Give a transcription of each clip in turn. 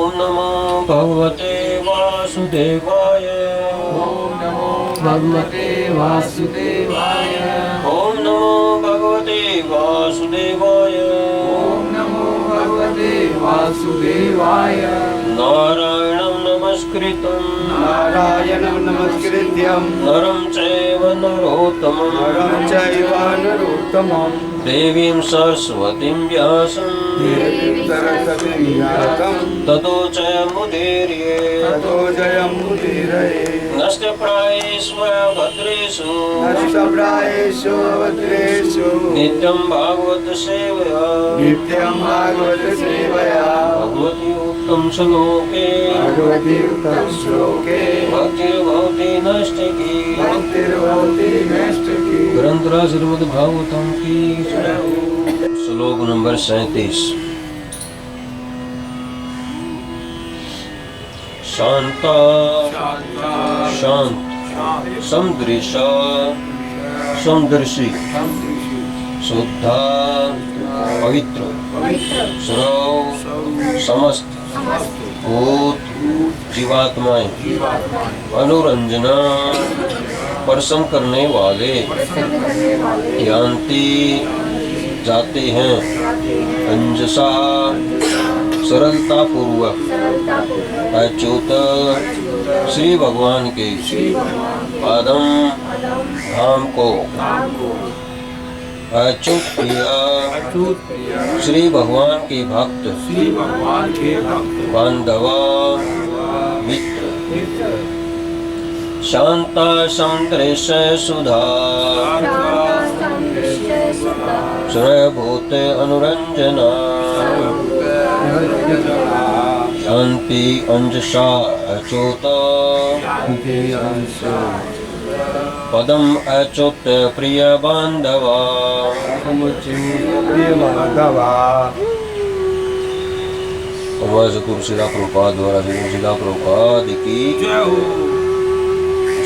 ओम नमो भगवते वासुदेवाय। ओम नमो भगवते वासुदेवाय। ओम नमो भगवते वासुदेवाय। ओम नमो भगवते वासुदेवाय। नारायणं नमस्कृतं नारायणं नमस्कृत्यं नरं चैव नरोत्तमं नरं चैव नरोत्तमं देवीं सरस्वतीं व्यासं देवीं सरस्वतीं व्यासं ततो जयमुदीरये। ततो जयमुदीरये। नष्टप्रायेषु भद्रेषु नष्टप्रायेषु भद्रेषु नित्यं भागवत सेवया नित्यं भागवत सेवया भगवति उत्तम श्लोके भगवति उत्तम श्लोके भक्तिर्भवति नष्टकी। भक्तिर्भवति नैष्ठिकी। ग्रंथराज श्रीमद् भागवतम की जय। श्लोक नंबर 37। शांता शांत समदृशा समदर्शी शुद्धा पवित्र सर्व समस्त भूत जीवात्माएं अनुरंजना प्रसन्न करने वाले ज्ञानती जाते हैं अंजसा सरलता पूर्वक अच्युत श्री भगवान के पादम धाम को अच्युत प्रिया श्री भगवान के भक्त बांधवा मित्र शांता संतरेश सुधा सर्वभूत अनुरंजना शांति अंजसा अच्युत पदम अच्युत प्रिय बांधवा। शिला प्रभुपाद द्वारा शिला प्रभुपाद की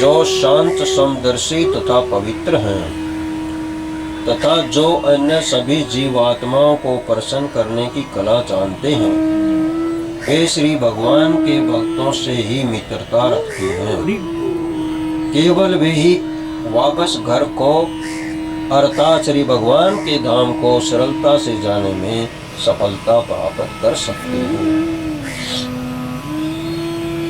जो शांत समदर्शी तथा पवित्र हैं तथा जो अन्य सभी जीवात्माओं को प्रसन्न करने की कला जानते हैं वे श्री भगवान के भक्तों से ही मित्रता रखते हैं। केवल वे ही वापस घर को अर्थात श्री भगवान के धाम को सरलता से जाने में सफलता प्राप्त कर सकते हैं।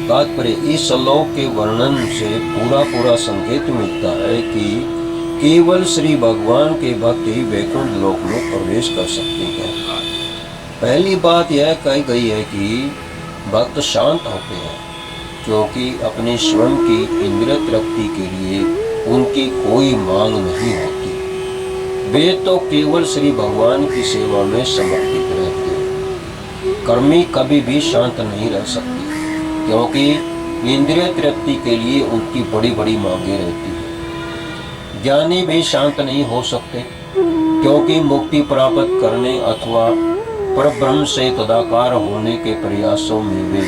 तात्पर्य इस श्लोक के वर्णन से पूरा संकेत मिलता है कि केवल श्री भगवान के भक्त ही वैकुंठ लोक में प्रवेश कर सकते हैं। पहली बात यह कही गई है कि भक्त शांत होते हैं क्योंकि अपने स्वयं की इंद्रिय तृप्ति के लिए उनकी कोई मांग नहीं होती। वे तो केवल श्री भगवान की सेवा में समर्पित रहते हैं। कर्मी कभी भी शांत नहीं रह सकते क्योंकि इंद्रिय तृप्ति के लिए उनकी बड़ी बड़ी मांगे रहती है। ज्ञानी भी शांत नहीं हो सकते क्योंकि मुक्ति प्राप्त करने अथवा परब्रह्म से तदाकार होने के प्रयासों में वे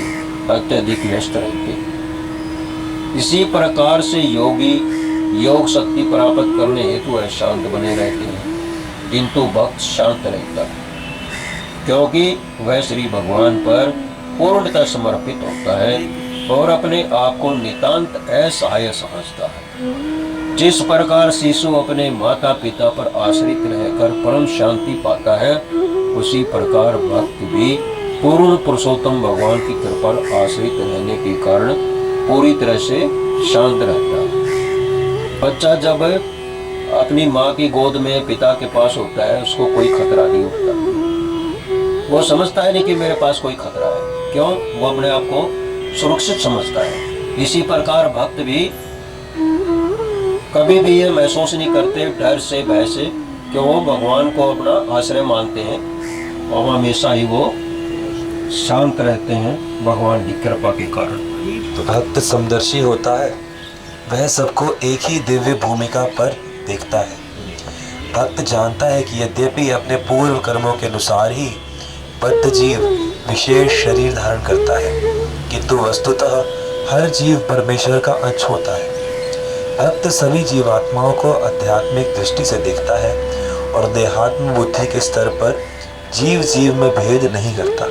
अत्यधिक व्यस्त रहते हैं। इसी प्रकार से योगी योग शक्ति प्राप्त करने हेतु शांत बने रहते हैं किंतु भक्त शांत रहता है क्योंकि वह श्री भगवान पर पूर्णतः समर्पित होता है और अपने आप को नितांत असहाय समझता है। जिस प्रकार शिशु अपने माता पिता पर आश्रित रहकर परम शांति पाता है उसी प्रकार भक्त भी पूर्ण पुरुषोत्तम भगवान की कृपा पर आश्रित रहने के कारण पूरी तरह से शांत रहता है। बच्चा जब अपनी माँ की गोद में पिता के पास होता है उसको कोई खतरा नहीं होता। वो समझता है नहीं कि मेरे पास कोई खतरा है। क्यों? वो अपने आप को सुरक्षित समझता है। इसी प्रकार भक्त भी कभी भी ये महसूस नहीं करते डर से भय से कि वो भगवान को अपना आश्रय मानते हैं और हमेशा ही वो शांत रहते हैं भगवान की कृपा के कारण। तो भक्त समदर्शी होता है, वह सबको एक ही दिव्य भूमिका पर देखता है। भक्त जानता है कि यद्यपि अपने पूर्व कर्मों के अनुसार ही बद्ध जीव विशेष शरीर धारण करता है किंतु वस्तुतः हर जीव परमेश्वर का अंश होता है। भक्त सभी जीवात्माओं को आध्यात्मिक दृष्टि से देखता है और देहात्म बुद्धि के स्तर पर जीव जीव में भेद नहीं करता।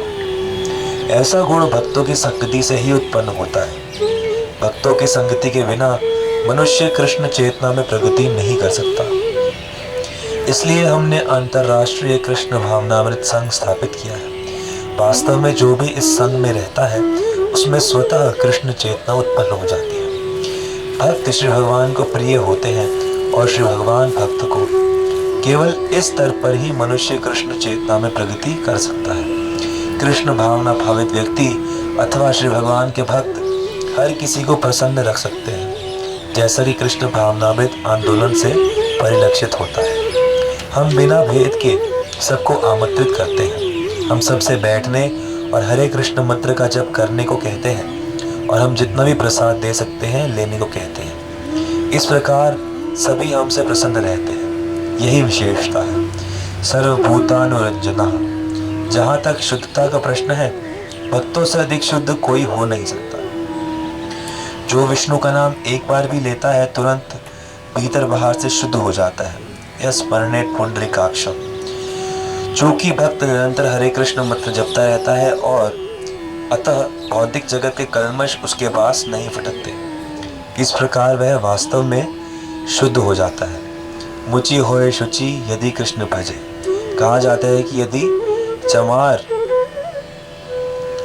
ऐसा गुण भक्तों की संगति से ही उत्पन्न होता है। भक्तों की संगति के बिना मनुष्य कृष्ण चेतना में प्रगति नहीं कर सकता। इसलिए हमने अंतर्राष्ट्रीय कृष्ण भावनामृत संघ स्थापित किया है। वास्तव में जो भी इस संघ में रहता है उसमें स्वतः कृष्ण चेतना उत्पन्न हो जाती है। भक्त श्री भगवान को प्रिय होते हैं और श्री भगवान भक्त को। केवल इस स्तर पर ही मनुष्य कृष्ण चेतना में प्रगति कर सकता है। कृष्ण भावना भावित व्यक्ति अथवा श्री भगवान के भक्त हर किसी को प्रसन्न रख सकते हैं, जैसा कि कृष्ण भावनामृत आंदोलन से परिलक्षित होता है। हम बिना भेद के सबको आमंत्रित करते हैं। हम सबसे बैठने और हरे कृष्ण मंत्र का जप करने को कहते हैं और हम जितना भी प्रसाद दे सकते हैं लेने को कहते हैं। इस प्रकार सभी हमसे प्रसन्न रहते हैं। यही विशेषता है। सर्वभूतानुरंजना। जहाँ तक शुद्धता का प्रश्न है, भक्तों से अधिक शुद्ध कोई हो नहीं सकता। जो विष्णु का नाम एक बार भी लेता है तुरंत भीतर बाहर से शुद्ध हो जाता है। यह स्मरणे पुंडरीकाक्षम। चूंकि भक्त निरंतर हरे कृष्ण मंत्र जपता रहता है और अतः भौतिक जगत के कल्मश उसके पास नहीं फटकते। इस प्रकार वह वास्तव में शुद्ध हो जाता है। मुचि होए शुचि यदि कृष्ण भजे। कहा जाता है कि यदि चमार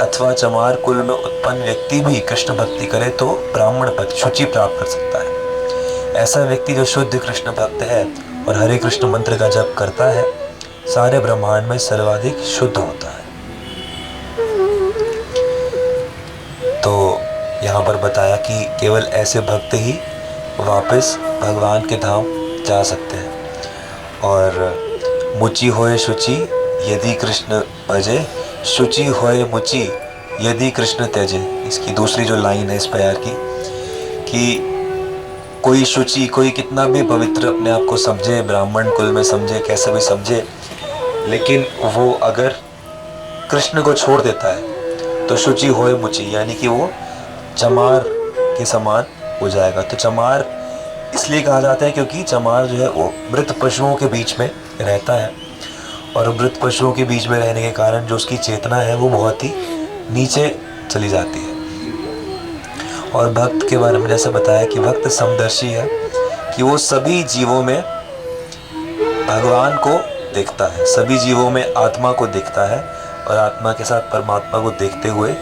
अथवा चमार कुल में उत्पन्न व्यक्ति भी कृष्ण भक्ति करे तो ब्राह्मण पद शुचि प्राप्त कर सकता है। ऐसा व्यक्ति जो शुद्ध कृष्ण भक्त है और हरे कृष्ण मंत्र का जप करता है, सारे ब्रह्मांड में सर्वाधिक शुद्ध होता है। तो यहाँ पर बताया कि केवल ऐसे भक्त ही वापस भगवान के धाम जा सकते हैं। और मुचि होए शुचि यदि कृष्ण भजे, शुचि होए मुचि यदि कृष्ण त्यजे। इसकी दूसरी जो लाइन है इस प्यार की कि कोई शुचि, कोई कितना भी पवित्र अपने आप को समझे, ब्राह्मण कुल में समझे, कैसे भी समझे, लेकिन वो अगर कृष्ण को छोड़ देता है तो शुचि होए मुचि, यानी कि वो चमार के समान हो जाएगा। तो चमार इसलिए कहा जाता है क्योंकि चमार जो है वो मृत पशुओं के बीच में रहता है और मृत पशुओं के बीच में रहने के कारण जो उसकी चेतना है वो बहुत ही नीचे चली जाती है। और भक्त के बारे में जैसे बताया कि भक्त समदर्शी है कि वो सभी जीवों में भगवान को देखता है, सभी जीवों में आत्मा को देखता है और आत्मा के साथ परमात्मा को देखते हुए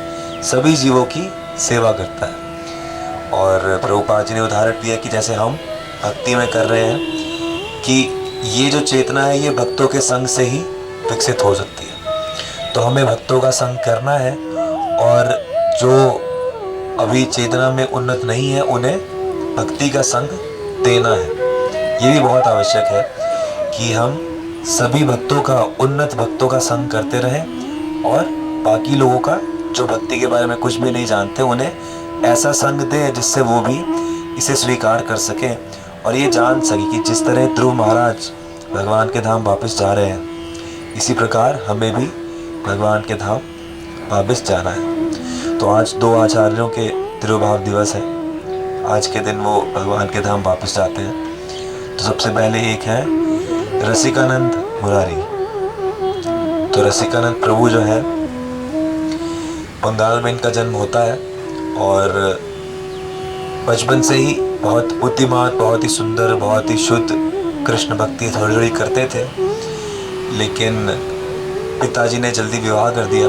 सभी जीवों की सेवा करता है। और प्रभुपाद जी ने उदाहरण दिया कि जैसे हम भक्ति में कर रहे हैं कि ये जो चेतना है ये भक्तों के संग से ही विकसित हो सकती है। तो हमें भक्तों का संग करना है और जो अभी चेतना में उन्नत नहीं है उन्हें भक्ति का संग देना है। ये भी बहुत आवश्यक है कि हम सभी भक्तों का, उन्नत भक्तों का संग करते रहें और बाकी लोगों का जो भक्ति के बारे में कुछ भी नहीं जानते उन्हें ऐसा संग दे जिससे वो भी इसे स्वीकार कर सकें और ये जान सके कि जिस तरह ध्रुव महाराज भगवान के धाम वापस जा रहे हैं, इसी प्रकार हमें भी भगवान के धाम वापस जाना है। तो आज 2 आचार्यों के तिरुभाव दिवस है। आज के दिन वो भगवान के धाम वापस जाते हैं। तो सबसे पहले एक है रसिकानंद मुरारी। तो रसिकानंद प्रभु जो है बंगाल में इनका जन्म होता है और बचपन से ही बहुत बुद्धिमान, बहुत ही सुंदर, बहुत ही शुद्ध कृष्ण भक्ति थोड़ी थोड़ी करते थे, लेकिन पिताजी ने जल्दी विवाह कर दिया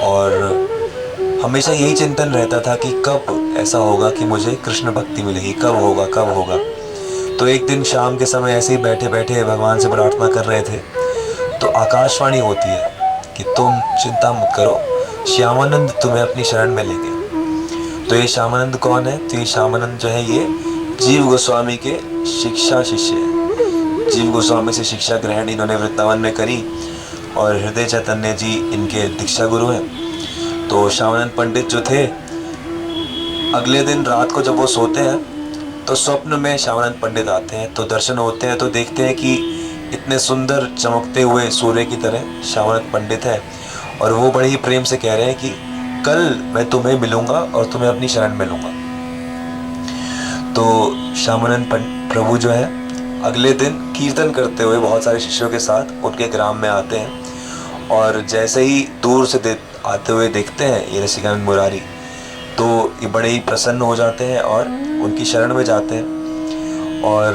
और हमेशा यही चिंतन रहता था कि कब ऐसा होगा कि मुझे कृष्ण भक्ति मिलेगी, कब होगा कब होगा। तो एक दिन शाम के समय ऐसे ही बैठे बैठे भगवान से प्रार्थना कर रहे थे तो आकाशवाणी होती है कि तुम चिंता मत करो, श्यामानंद तुम्हें अपनी शरण में लेंगे। तो ये श्यामानंद कौन है? तो ये श्यामानंद जो है ये जीव गोस्वामी के शिक्षा शिष्य है। जीव गोस्वामी से शिक्षा ग्रहण इन्होंने वृंदावन में करी और हृदय चैतन्य जी इनके दीक्षा गुरु हैं। तो श्यामानंद पंडित जो थे, अगले दिन रात को जब वो सोते हैं तो स्वप्न में श्यामानंद पंडित आते हैं। तो दर्शन होते हैं तो देखते हैं कि इतने सुंदर चमकते हुए सूर्य की तरह श्यामानंद पंडित है और वो बड़े ही प्रेम से कह रहे हैं कि कल मैं तुम्हें मिलूंगा और तुम्हें अपनी शरण में लूंगा। तो श्यामानंद प्रभु जो है अगले दिन कीर्तन करते हुए बहुत सारे शिष्यों के साथ उनके ग्राम में आते हैं और जैसे ही दूर से आते हुए देखते हैं ये रसिकानंद मुरारी, तो ये बड़े ही प्रसन्न हो जाते हैं और उनकी शरण में जाते हैं। और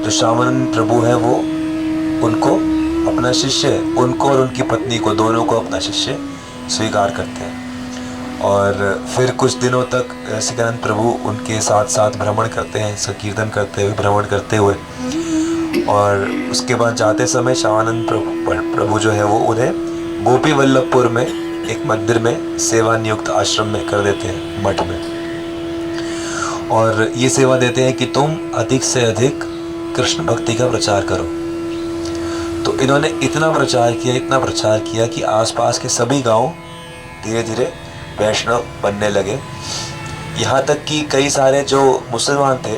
जो श्यामानंद प्रभु है वो उनको अपना शिष्य, उनको और उनकी पत्नी को, दोनों को अपना शिष्य स्वीकार करते हैं। और फिर कुछ दिनों तक रसिकानंद प्रभु उनके साथ साथ भ्रमण करते हैं, संकीर्तन करते हुए, भ्रमण करते हुए। और उसके बाद जाते समय श्यामानंद प्रभु जो है वो उन्हें गोपी वल्लभपुर में एक मंदिर में सेवा नियुक्त आश्रम में कर देते हैं, मठ में। और ये सेवा देते हैं कि तुम अधिक से अधिक कृष्ण भक्ति का प्रचार करो। तो इन्होंने इतना प्रचार किया कि आसपास के सभी गांव धीरे धीरे वैष्णव बनने लगे। यहाँ तक कि कई सारे जो मुसलमान थे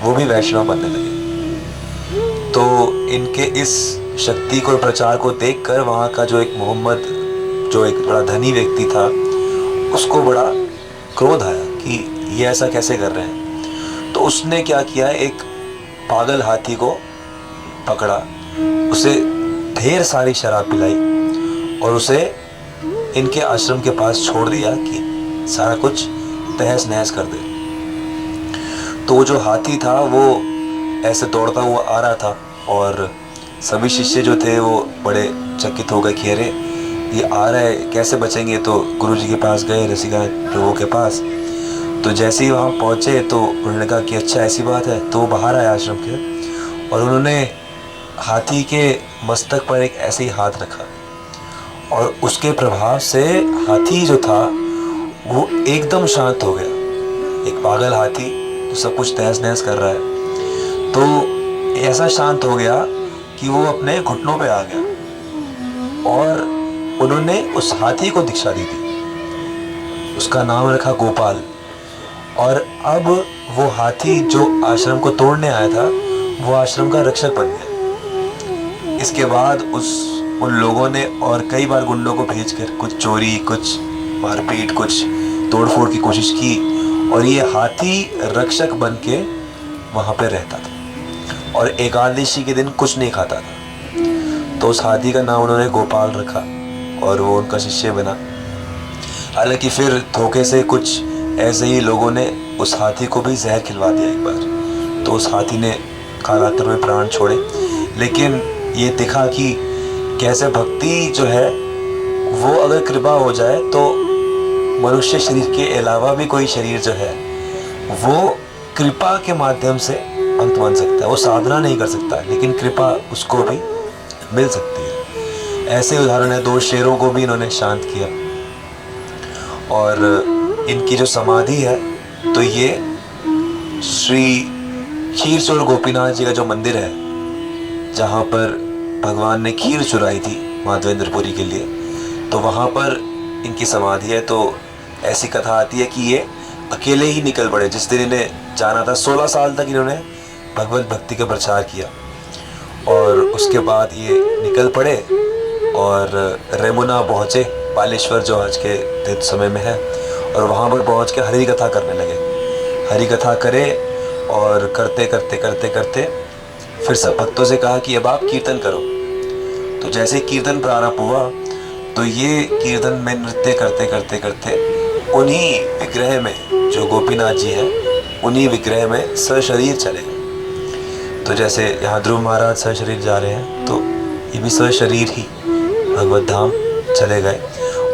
वो भी वैष्णव बनने लगे। तो इनके इस शक्ति को, प्रचार को देखकर वहाँ का जो एक मोहम्मद, जो एक बड़ा धनी व्यक्ति था, उसको बड़ा क्रोध आया कि ये ऐसा कैसे कर रहे हैं। तो उसने क्या किया, एक पागल हाथी को पकड़ा, उसे ढेर सारी शराब पिलाई और उसे इनके आश्रम के पास छोड़ दिया कि सारा कुछ तहस नहस कर दे। तो वो जो हाथी था वो ऐसे दौड़ता हुआ आ रहा था और सभी शिष्य जो थे वो बड़े चकित हो गए कि अरे ये आ रहा है, कैसे बचेंगे। तो गुरुजी के पास गए, रसिकानंद प्रभु के पास। तो जैसे ही वहाँ पहुँचे तो उन्होंने कहा कि अच्छा ऐसी बात है। तो वो बाहर आए आश्रम के और उन्होंने हाथी के मस्तक पर एक ऐसे ही हाथ रखा और उसके प्रभाव से हाथी जो था वो एकदम शांत हो गया। एक पागल हाथी जो सब कुछ तहस नहस कर रहा है, तो ऐसा शांत हो गया कि वो अपने घुटनों पे आ गया। और उन्होंने उस हाथी को दीक्षा दी थी, उसका नाम रखा गोपाल। और अब वो हाथी जो आश्रम को तोड़ने आया था वो आश्रम का रक्षक बन गया। इसके बाद उन लोगों ने और कई बार गुंडों को भेजकर कुछ चोरी, कुछ मारपीट, कुछ तोड़फोड़ की कोशिश की और ये हाथी रक्षक बन के वहाँ पे रहता था और एकादशी के दिन कुछ नहीं खाता था। तो उस हाथी का नाम उन्होंने गोपाल रखा और वो उनका शिष्य बना। हालांकि फिर धोखे से कुछ ऐसे ही लोगों ने उस हाथी को भी जहर खिलवा दिया एक बार, तो उस हाथी ने कालांतर में प्राण छोड़े। लेकिन ये दिखा कि कैसे भक्ति जो है वो अगर कृपा हो जाए तो मनुष्य शरीर के अलावा भी कोई शरीर जो है वो कृपा के माध्यम से अंत बन सकता है। वो साधना नहीं कर सकता लेकिन कृपा उसको भी मिल सकती है। ऐसे उदाहरण है, 2 शेरों को भी इन्होंने शांत किया। और इनकी जो समाधि है तो ये श्री खीरचोर गोपीनाथ जी का जो मंदिर है जहाँ पर भगवान ने खीर चुराई थी माधवेंद्रपुरी के लिए, तो वहाँ पर इनकी समाधि है। तो ऐसी कथा आती है कि ये अकेले ही निकल पड़े जिस दिन इन्हें जाना था। 16 साल तक इन्होंने भगवत भक्ति का प्रचार किया और उसके बाद ये निकल पड़े और रेमुना पहुँचे, बालेश्वर जो आज के समय में है, और वहाँ पर पहुँच के हरि कथा करने लगे। हरि कथा करे और करते करते करते करते फिर सब भक्तों से कहा कि अब आप कीर्तन करो। तो जैसे कीर्तन प्रारंभ हुआ तो ये कीर्तन में नृत्य करते करते करते उन्हीं विग्रह में, जो गोपीनाथ जी हैं, उन्हीं विग्रह में सशरीर चले गए। तो जैसे यहाँ ध्रुव महाराज सशरीर जा रहे हैं तो ये भी सशरीर ही भगवत धाम चले गए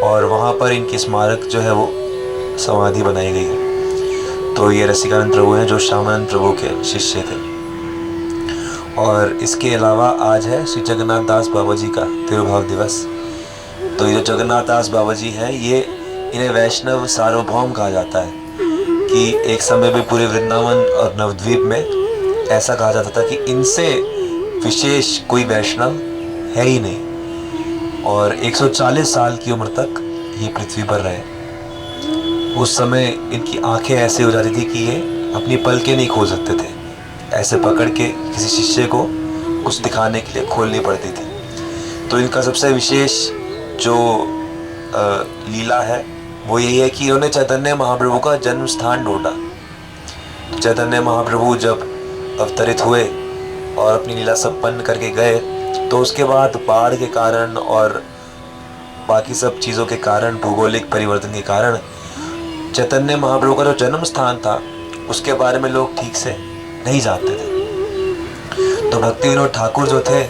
और वहाँ पर इनकी स्मारक जो है वो समाधि बनाई गई है। तो ये रसिकानंद प्रभु हैं जो श्यामानंद प्रभु के शिष्य थे। और इसके अलावा आज है श्री जगन्नाथ दास बाबा जी का तिरुभाव दिवस। तो ये जो जगन्नाथ दास बाबा जी हैं, ये इन्हें वैष्णव सार्वभौम कहा जाता है कि एक समय में पूरे वृंदावन और नवद्वीप में ऐसा कहा जाता था कि इनसे विशेष कोई वैष्णव है ही नहीं। और 140 साल की उम्र तक ये पृथ्वी पर रहे। उस समय इनकी आंखें ऐसे हो जाती थी कि ये अपनी पलकें नहीं खोल सकते थे, ऐसे पकड़ के किसी शिष्य को कुछ दिखाने के लिए खोलनी पड़ती थी। तो इनका सबसे विशेष जो लीला है वो यही है कि इन्होंने चैतन्य महाप्रभु का जन्म स्थान ढूंढा। चैतन्य महाप्रभु जब अवतरित हुए और अपनी लीला संपन्न करके गए तो उसके बाद बाढ़ के कारण और बाकी सब चीज़ों के कारण, भौगोलिक परिवर्तन के कारण चैतन्य महाप्रभु का जो जन्म स्थान था उसके बारे में लोग ठीक से नहीं जानते थे। तो भक्ति विनोद ठाकुर जो थे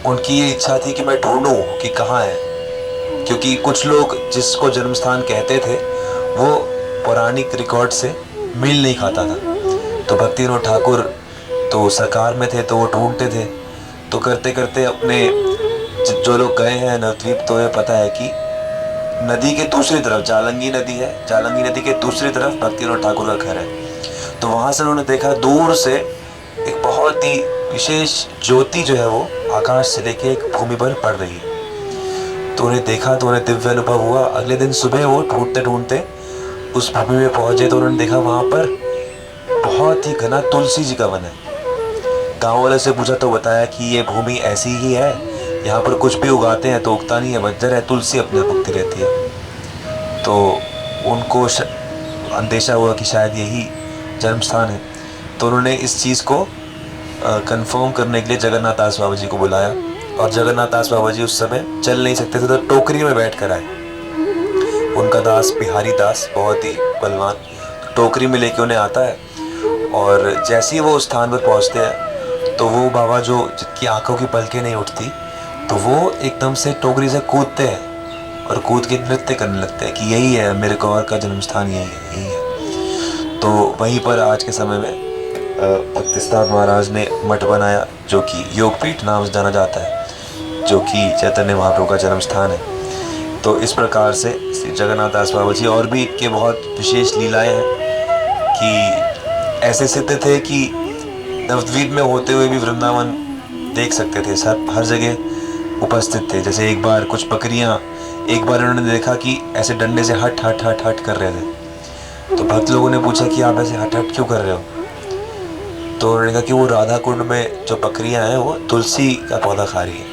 उनकी ये इच्छा थी कि मैं ढूंढूं कि कहाँ है, क्योंकि कुछ लोग जिसको जन्म स्थान कहते थे वो पौराणिक रिकॉर्ड से मिल नहीं खाता था। तो भक्ति विनोद ठाकुर तो सरकार में थे तो वो ढूंढते थे। तो करते करते अपने जो लोग गए हैं नवद्वीप, तो ये पता है कि नदी के दूसरी तरफ जालंगी नदी है, जालंगी नदी के दूसरी तरफ भक्ति विनोद ठाकुर का घर है। तो वहाँ से उन्होंने देखा दूर से एक बहुत ही विशेष ज्योति जो है वो आकाश से लेके एक भूमि पर पड़ रही है। तो उन्हें देखा तो उन्हें दिव्य अनुभव हुआ। अगले दिन सुबह वो ढूंढते ढूंढते उस भूमि में पहुंचे तो उन्होंने देखा वहाँ पर बहुत ही घना तुलसी जी का वन है। गाँव वाले से पूछा तो बताया कि ये भूमि ऐसी ही है, यहाँ पर कुछ भी उगाते हैं तो उगता नहीं है, बंजर है, तुलसी अपने आप उगती रहती है। तो उनको अंदेशा हुआ कि शायद यही जन्म स्थान है। तो उन्होंने इस चीज़ को कंफर्म करने के लिए जगन्नाथ दास बाबा जी को बुलाया। और जगन्नाथ दास बाबा जी उस समय चल नहीं सकते थे तो टोकरी में बैठ कर आए। उनका दास बिहारी दास बहुत ही बलवान टोकरी में लेके उन्हें आता है। और जैसे ही वो उस स्थान पर पहुंचते हैं तो वो बाबा जो जिनकी आंखों की पलकें नहीं उठती, तो वो एकदम से टोकरी से कूदते हैं और कूद के नृत्य करने लगते हैं कि यही है मेरे गौर का जन्म स्थान, यही है। तो वहीं पर आज के समय में भक्तिसिद्धार्थ महाराज ने मठ बनाया जो कि योगपीठ नाम से जाना जाता है, जो कि चैतन्य महाप्रभु का जन्म स्थान है। तो इस प्रकार से श्री जगन्नाथ दास बाबा जी और भी इनके बहुत विशेष लीलाएं हैं कि ऐसे सिद्ध थे कि नवद्वीप में होते हुए भी वृंदावन देख सकते थे, सब हर जगह उपस्थित थे। जैसे एक बार कुछ बकरियां, एक बार उन्होंने देखा कि ऐसे डंडे से हट हट हट हट कर रहे थे। तो भक्त लोगों ने पूछा कि आप ऐसे हट हट क्यों कर रहे हो? तो उन्होंने कहा कि वो राधा कुंड में जो बकरियां हैं वो तुलसी का पौधा खा रही है।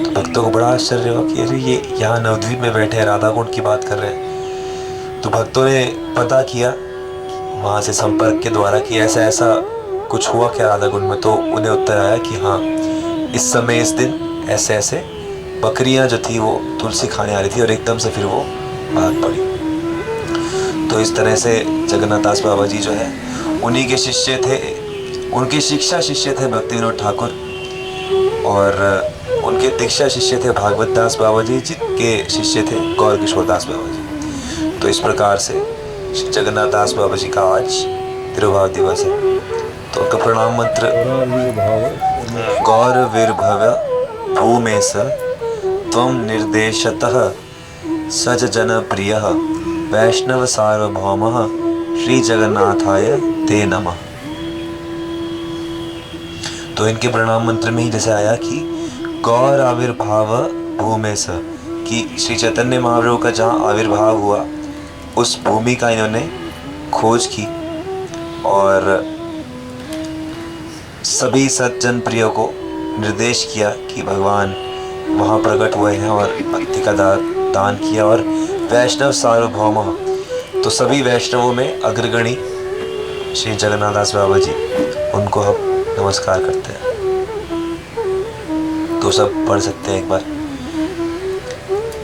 तो भक्तों को बड़ा आश्चर्य हुआ कि अरे ये यहाँ नवद्वीप में बैठे हैं, राधा कुंड की बात कर रहे हैं। तो भक्तों ने पता किया वहाँ से संपर्क के द्वारा कि ऐसा ऐसा कुछ हुआ क्या राधा कुंड में। तो उन्हें उत्तर आया कि हाँ, इस समय इस दिन ऐसे ऐसे बकरियां जो थी वो तुलसी खाने आ रही थी और एकदम से फिर वो भाग पड़ी। तो इस तरह से जगन्नाथ दास बाबा जी जो है उन्हीं के शिष्य थे, उनके शिक्षा शिष्य थे भक्ति विनोद ठाकुर, और उनके दीक्षा शिष्य थे भागवत दास बाबा जी, जिनके शिष्य थे गौर किशोर दास बाबा जी। तो इस प्रकार से श्री जगन्नाथ दास बाबा जी का आज तिरुभाव दिवस है। तो उनका प्रणाम मंत्र गौर वीरभव भूमे स त्वं निर्देशतः सज जन प्रिय वैष्णव सार्वभौमः श्री जगन्नाथाय ते नमः। तो इनके प्रणाम मंत्र में ही जैसे आया कि गौर आविर्भाव भूमे स, कि श्री चैतन्य महाप्रभु का जहाँ आविर्भाव हुआ उस भूमि का इन्होंने खोज की और सभी सज्जन प्रियों को निर्देश किया कि भगवान वहाँ प्रकट हुए हैं और भक्ति का दान किया। और वैष्णव सार्वभौम, तो सभी वैष्णवों में अग्रगणी श्री जगन्नाथ दास बाबा जी, उनको हम नमस्कार करते हैं। तो सब पढ़ सकते हैं एक बार।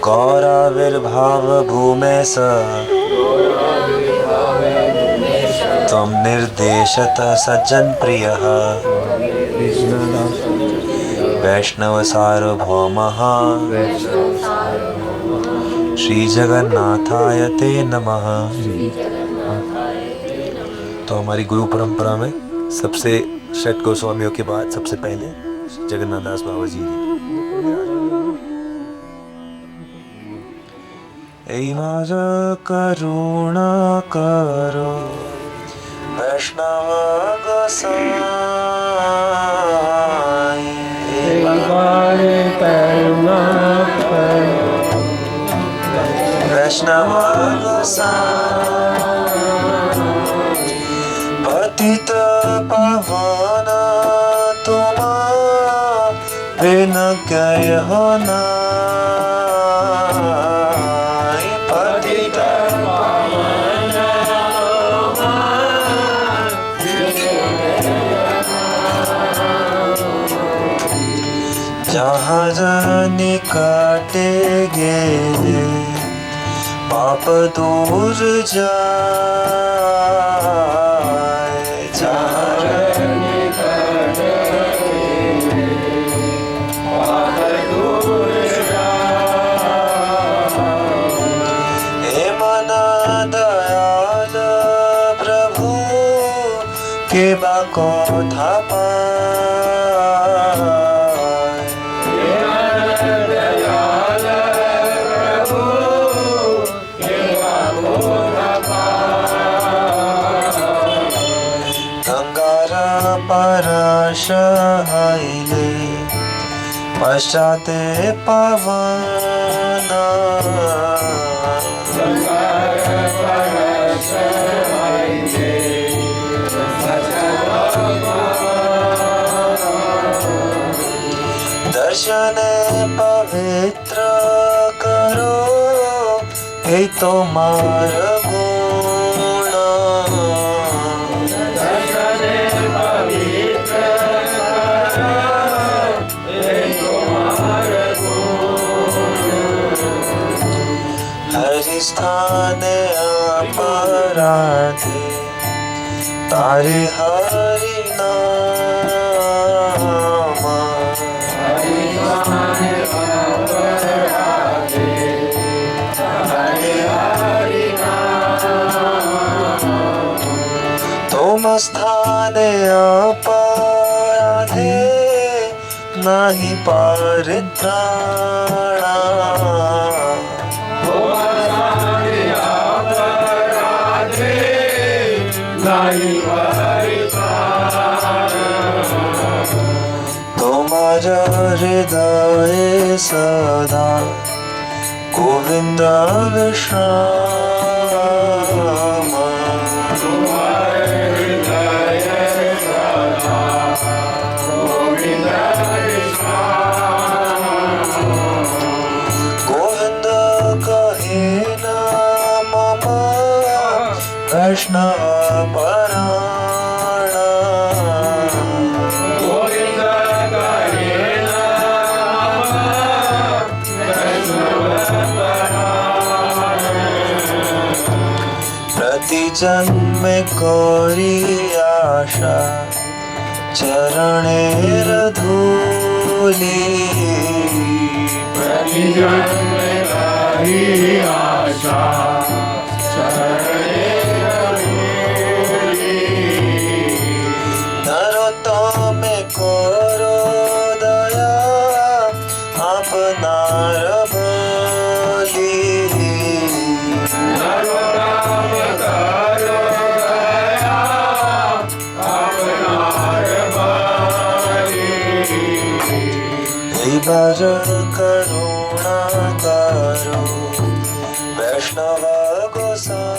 गौराविर्भाव भूमे स त्वं निर्देशतः सज्जन प्रियः वैष्णव सार्वभौमः श्री जगन्नाथाय ते नमः। तो हमारी गुरु परंपरा में सबसे षट गोस्वामियों के बाद सबसे पहले जगन्नाथ दास बाबा जी। ऐमाज करुणा करो वैष्णव गोसाई, वैष्णव गोसाई पतित पावन तुम बिन गय हो ना। जहाँ निकटे गेले पाप दूर जाए, जहाँ हे मन दयाल प्रभु के बाको था परशहिले पश्चाते पवन, दर्शने पवित्र करो हे तुम्हार गुण, हरि स्थान अपराधे तारे हरि नाम, तुम स्थान अपराधे नहीं परित्राणा, तुम्हारा हृदय सदा गोविंद विश्राम, गोविंद कहे नाम कृष्ण पराण, प्रति जन्म कोरी आशा चरणेर धूली, नरोत्तमे करो दया अपनार बोली, बर करुणा करो वैष्णव गोसाई।